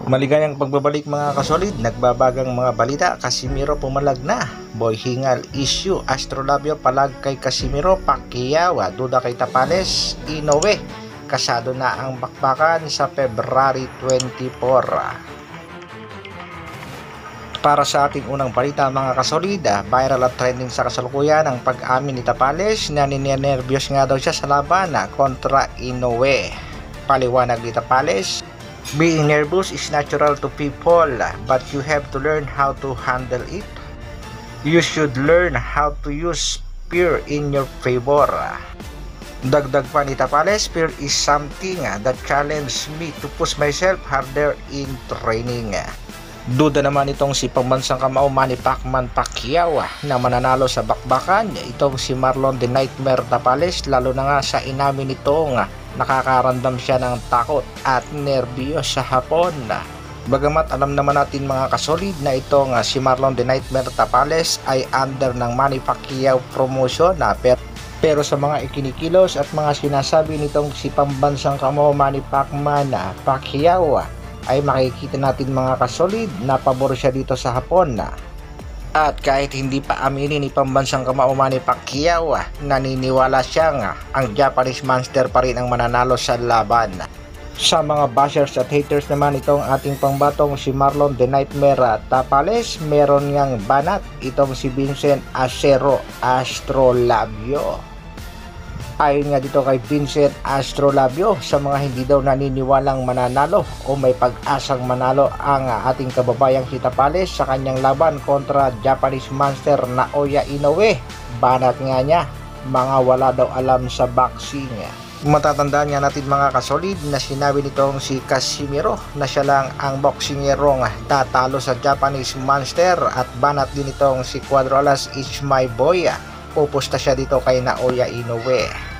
Maligayang pagbabalik mga kasolid, nagbabagang mga balita. Casimiro pumalag na, Boy Hingal issue, Astrolabio palag kay Casimiro, Pacquiao duda kay Tapales, Inoue kasado na ang bakbakan sa February 24. Para sa ating unang balita mga kasolid, viral at trending sa kasalukuyan ang pag-amin ni Tapales na ninenervyos nga daw siya sa laban kontra Inoue. Paliwanag ni Tapales, being nervous is natural to people, but you have to learn how to handle it. You should learn how to use fear in your favor. Dagdag pa ni Tapales, fear is something that challenged me to push myself harder in training. Duda naman itong si pambansang kamao Manny Pacquiao na mananalo sa bakbakan. Itong si Marlon the Nightmare Tapales, lalo na nga sa inamin nitong nakakaramdam siya ng takot at nerbiyos sa hapon. Bagamat alam naman natin mga kasolid na itong si Marlon the Nightmare Tapales ay under ng Manny Pacquiao promotion pero sa mga ikinikilos at mga sinasabi nitong si pambansang kamao Manny Pacquiao ay makikita natin mga kasolid na pabor siya dito sa hapon. At kahit hindi pa aminin ni pambansang kamao Manny Pacquiao, naniniwala siyang ang Japanese Monster pa rin ang mananalo sa laban. Sa mga bashers at haters naman itong ating pangbatong si Marlon the Nightmare Tapales, meron ngang banat itong si Vincent Acero Astrolabio. Ayon nga dito kay Vincent Astrolabio, sa mga hindi daw naniniwalang mananalo o may pag-asang manalo ang ating kababayang si Tapales sa kanyang laban kontra Japanese Monster Naoya Inoue, banat nga niya, mga wala daw alam sa boxing. Matatandaan nga natin mga kasolid na sinabi nitong si Casimiro na siya lang ang boksingerong tatalo sa Japanese Monster, at banat din itong si Cuadro Alas It's My Boy, pupusta siya dito kay Naoya Inoue.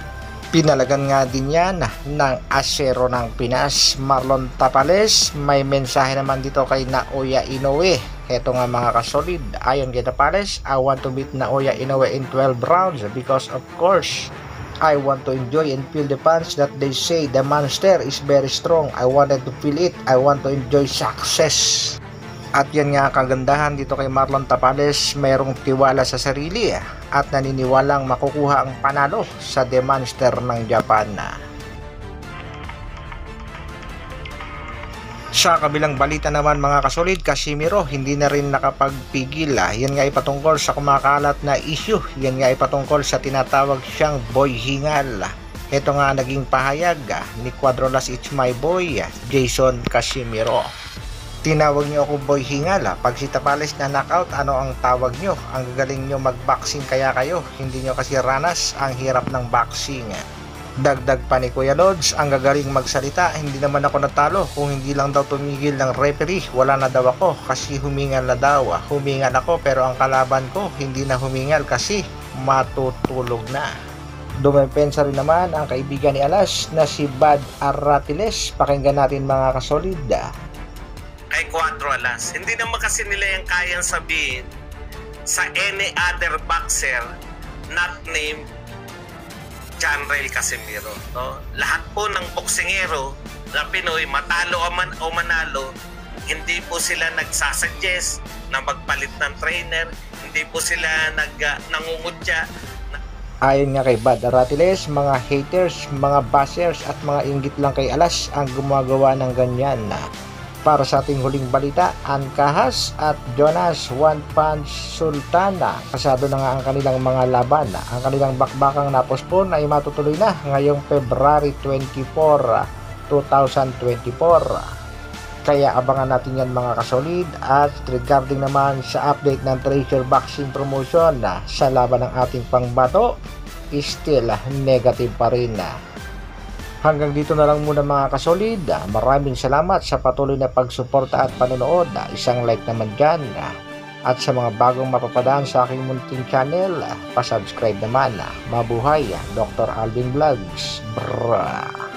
Pinalagan nga din yan ng asero ng Pinas, Marlon Tapales. May mensahe naman dito kay Naoya Inoue. Heto nga mga kasolid, ayon kay Tapales, I want to beat Naoya Inoue in 12 rounds because of course I want to enjoy and feel the punch that they say the monster is very strong. I wanted to feel it. I want to enjoy success. At yan nga kagandahan dito kay Marlon Tapales, mayroong tiwala sa sarili at naniniwalang makukuha ang panalo sa The Monster ng Japan. Sa kabilang balita naman mga kasolid, Casimiro hindi na rin nakapagpigil. Yan nga ay patungkol sa kumakalat na issue. Yan nga ay patungkol sa tinatawag siyang Boy Hingal. Ito nga naging pahayag ni Cuadro Alas It's My Boy, Jason Casimiro. Tinawag niyo ako Boy Hingal. Pag si Tapales na knockout, ano ang tawag niyo? Ang gagaling niyo mag-boxing kaya kayo. Hindi niyo kasi ranas ang hirap ng boxing. Dagdag pa ni Kuya Lods, ang gagaling magsalita. Hindi naman ako natalo. Kung hindi lang daw tumigil ng referee, wala na daw ako kasi humingal na daw. Humingal ako pero ang kalaban ko hindi na humingal kasi matutulog na. Dumepensa rin naman ang kaibigan ni Alas na si Bad Aratiles. Pakinggan natin mga kasolid. Kay Cuadro Alas, hindi naman kasi nila yung kayang sabihin sa any other boxer not named John Rael Casimiro, no? Lahat po ng boksingero na Pinoy, matalo o manalo, hindi po sila nagsasuggest na magpalit ng trainer, hindi po sila nangungutya. Ayon nga kay Bad Aratiles, mga haters, mga bashers at mga inggit lang kay Alas ang gumagawa ng ganyan. Para sa ating huling balita, Ancahas at Jonas One Punch Sultana, kasado na nga ang kanilang mga laban. Ang kanilang bakbakang napospon ay matutuloy na ngayong February 24, 2024. Kaya abangan natin yan mga kasolid. At regarding naman sa update ng Treasure Boxing Promotion sa laban ng ating pangbato, still negative pa rin. Hanggang dito na lang muna mga kasolid. Maraming salamat sa patuloy na pagsuporta at panonood. Isang like naman dyan. At sa mga bagong mapapadaan sa aking munting channel, pasubscribe naman. Mabuhay, Dr. Alvin Vlogs. Brrrr.